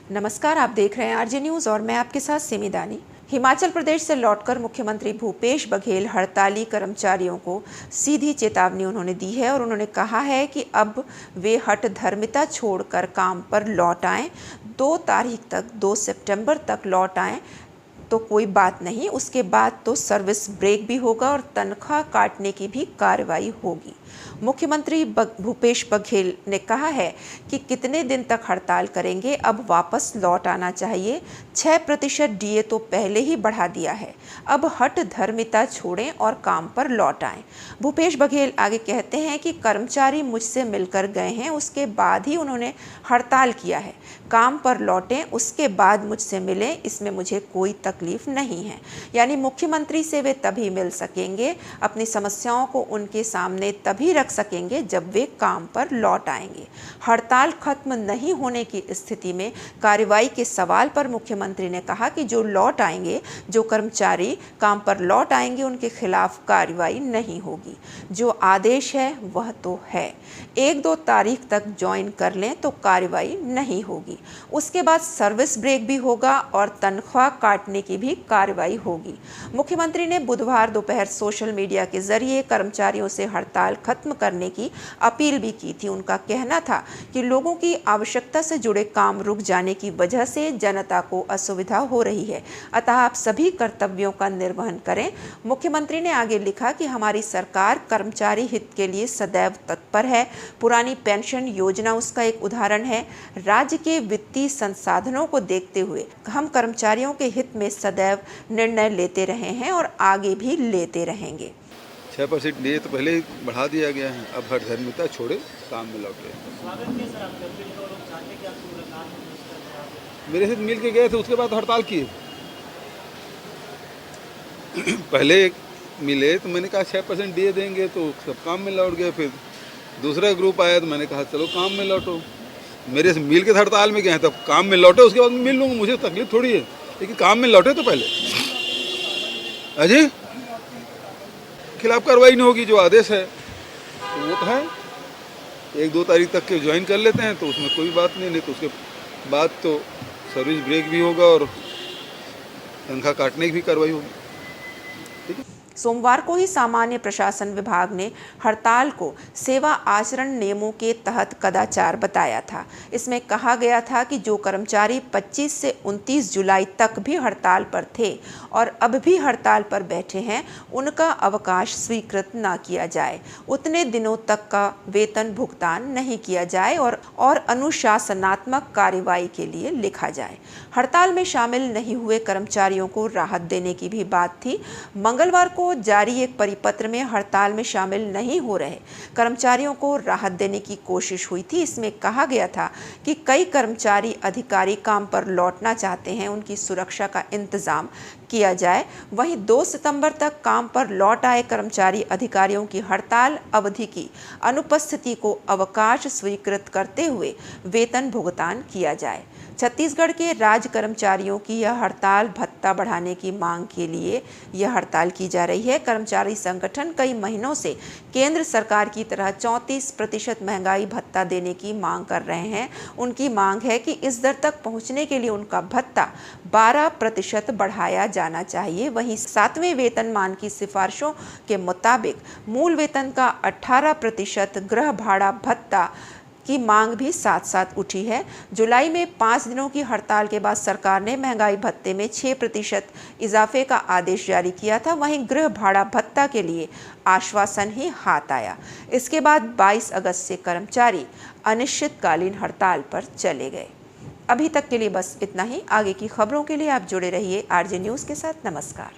नमस्कार, आप देख रहे हैं आरजे न्यूज़ और मैं आपके साथ सिमी दानी। हिमाचल प्रदेश से लौटकर मुख्यमंत्री भूपेश बघेल हड़ताली कर्मचारियों को सीधी चेतावनी उन्होंने दी है और उन्होंने कहा है कि अब वे हठधर्मिता छोड़कर काम पर लौट आएं। 2 तारीख तक 2 सितंबर तक लौट आएं तो कोई बात नहीं, उसके बाद तो सर्विस ब्रेक भी होगा और तनख्वाह काटने की भी कार्रवाई होगी। मुख्यमंत्री भूपेश बघेल ने कहा है कि कितने दिन तक हड़ताल करेंगे, अब वापस लौट आना चाहिए। 6% डीए तो पहले ही बढ़ा दिया है, अब हठधर्मिता छोड़ें और काम पर लौट आएं। भूपेश बघेल आगे कहते हैं कि कर्मचारी मुझसे मिलकर गए हैं, उसके बाद ही उन्होंने हड़ताल किया है। काम पर लौटें, उसके बाद मुझसे मिलें, इसमें मुझे कोई तकलीफ नहीं है। यानी मुख्यमंत्री से वे तभी मिल सकेंगे, अपनी समस्याओं को उनके सामने तभी रख सकेंगे जब वे काम पर लौट आएंगे। हड़ताल खत्म नहीं होने की स्थिति में कार्रवाई के सवाल पर मुख्यमंत्री ने कहा कि जो लौट आएंगे, जो कर्मचारी काम पर लौट आएंगे, उनके खिलाफ कार्रवाई नहीं होगी। जो आदेश है वह तो है, 1-2 तारीख तक ज्वाइन कर लें तो कार्रवाई नहीं होगी। उसके बाद सर्विस ब्रेक भी होगा और तनख्वाह काटने की भी कार्रवाई होगी। मुख्यमंत्री ने बुधवार दोपहर सोशल मीडिया के जरिए कर्मचारियों से हड़ताल खत्म करने की अपील भी की थी। उनका कहना था कि लोगों की आवश्यकता से जुड़े काम रुक जाने की वजह से जनता को असुविधा हो रही है, अतः आप सभी कर्तव्यों का निर्वहन करें। मुख्यमंत्री ने आगे लिखा कि हमारी सरकार कर्मचारी हित के लिए सदैव तत्पर है। पुरानी पेंशन योजना उसका एक उदाहरण है। राज्य के वित्तीय संसाधनों को देखते हुए हम कर्मचारियों के हित में सदैव निर्णय लेते रहे हैं और आगे भी लेते रहेंगे। 6% डीए तो पहले ही बढ़ा दिया गया है, अब हठधर्मिता छोड़े काम में लौटे। मेरे साथ मिल के गए थे, उसके बाद हड़ताल किए। पहले मिले तो मैंने कहा 6% डीए देंगे तो सब काम में लौट गए। फिर दूसरा ग्रुप आया तो मैंने कहा चलो काम में लौटो। मेरे से मिल के हड़ताल में गए हैं, तब काम में लौटे, उसके बाद मिल लूँगा, मुझे तकलीफ थोड़ी है, लेकिन काम में लौटे तो पहले अजय खिलाफ कार्रवाई नहीं होगी। जो आदेश है तो वो तो है, 1-2 तारीख तक के ज्वाइन कर लेते हैं तो उसमें कोई बात नहीं तो उसके बाद तो सर्विस ब्रेक भी होगा और तनख्वाह काटने की भी कार्रवाई होगी। ठीक है। सोमवार को ही सामान्य प्रशासन विभाग ने हड़ताल को सेवा आचरण नियमों के तहत कदाचार बताया था। इसमें कहा गया था कि जो कर्मचारी 25 से 29 जुलाई तक भी हड़ताल पर थे और अब भी हड़ताल पर बैठे हैं, उनका अवकाश स्वीकृत न किया जाए, उतने दिनों तक का वेतन भुगतान नहीं किया जाए और अनुशासनात्मक कार्रवाई के लिए लिखा जाए। हड़ताल में शामिल नहीं हुए कर्मचारियों को राहत देने की भी बात थी। मंगलवार को जारी एक परिपत्र में हड़ताल में शामिल नहीं हो रहे कर्मचारियों को राहत देने की कोशिश हुई थी। इसमें कहा गया था कि कई कर्मचारी अधिकारी काम पर लौटना चाहते हैं, उनकी सुरक्षा का इंतजाम किया जाए। वहीं 2 सितंबर तक काम पर लौट आए कर्मचारी अधिकारियों की हड़ताल अवधि की अनुपस्थिति को अवकाश स्वीकृत करते हुए वेतन भुगतान किया जाए। छत्तीसगढ़ के राज्य कर्मचारियों की यह हड़ताल भत्ता बढ़ाने की मांग के लिए यह हड़ताल की जा रही है। कर्मचारी संगठन कई महीनों से केंद्र सरकार की तरह 34% महंगाई भत्ता देने की मांग कर रहे हैं। उनकी मांग है कि इस दर तक पहुंचने के लिए उनका भत्ता 12% बढ़ाया जाना चाहिए। वहीं 7वें वेतनमान की सिफारिशों के मुताबिक मूल वेतन का 18% गृह भाड़ा भत्ता की मांग भी साथ साथ उठी है। जुलाई में 5 दिनों की हड़ताल के बाद सरकार ने महंगाई भत्ते में 6% इजाफे का आदेश जारी किया था। वहीं गृह भाड़ा भत्ता के लिए आश्वासन ही हाथ आया। इसके बाद 22 अगस्त से कर्मचारी अनिश्चितकालीन हड़ताल पर चले गए। अभी तक के लिए बस इतना ही। आगे की खबरों के लिए आप जुड़े रहिए आरजे न्यूज़ के साथ। नमस्कार।